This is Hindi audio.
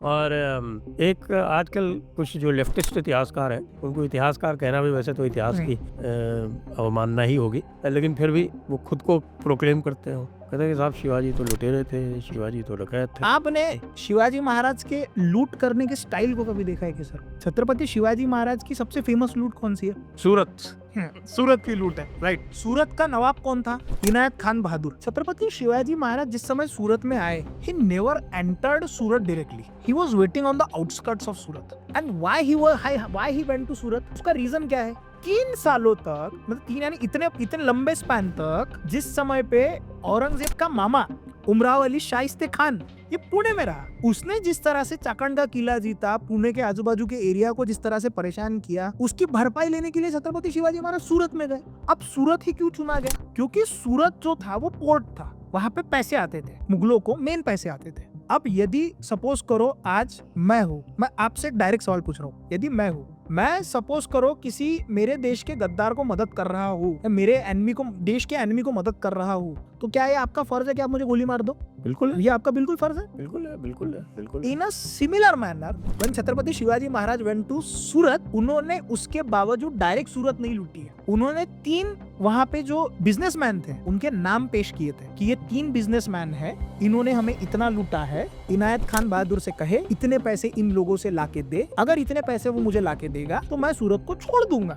और एक आजकल कुछ जो लेफ्टिस्ट इतिहासकार है, उनको इतिहासकार कहना भी वैसे तो इतिहास की अवमानना ही होगी, लेकिन फिर भी वो खुद को प्रोक्लेम करते हैं, कहते हैं कि साहब शिवाजी तो लुटेरे थे, शिवाजी तो डकैत थे। आपने शिवाजी महाराज के लूट करने के स्टाइल को कभी देखा है कि सर? छत्रपति शिवाजी महाराज की सबसे फेमस लूट कौन सी है? सूरत। सूरत की लूट है, राइट। सूरत का नवाब कौन था? इनायत खान बहादुर। छत्रपति शिवाजी महाराज जिस समय सूरत में आए, he never entered Surat directly. He was waiting on the outskirts of Surat. And why he went to सूरत? उसका रीजन क्या है? 3 सालों तक, मतलब 3 यानी इतने लंबे स्पैन तक, जिस समय पे औरंगजेब का मामा उमराव अली शाइस्ते खान ये पुणे में रहा, उसने जिस तरह से चाकंड का किला जीता, पुणे के आजू बाजू के एरिया को जिस तरह से परेशान किया, उसकी भरपाई लेने के लिए छत्रपति शिवाजी महाराज सूरत में गए। अब सूरत ही क्यों चुना गया? क्योंकि सूरत जो था वो पोर्ट था, वहां पे पैसे आते थे, मुगलों को मेन पैसे आते थे। अब यदि सपोज करो आज मैं आपसे डायरेक्ट सवाल पूछ रहा हूँ, यदि मैं सपोज करो किसी मेरे देश के गद्दार को मदद कर रहा हूँ, मेरे एनिमी को, देश के एनिमी को मदद कर रहा हूँ, तो क्या ये आपका फर्ज है कि आप मुझे गोली मार दो? बिल्कुल है, ये आपका बिल्कुल फर्ज है। बिल्कुल है, बिल्कुल है, बिल्कुल। In a similar manner when Chhatrapati Shivaji Maharaj went to Surat, उन्होंने उसके बावजूद डायरेक्ट सूरत नहीं लूटी है, उन्होंने 3 वहां पे जो बिजनेसमैन थे उनके नाम पेश किए थे कि ये 3 बिजनेसमैन है, इन्होंने हमें इतना लूटा है, इनायत खान बहादुर से कहे इतने पैसे इन लोगों से लाके दे, अगर इतने पैसे वो मुझे लाके देगा तो मैं सूरत को छोड़ दूंगा।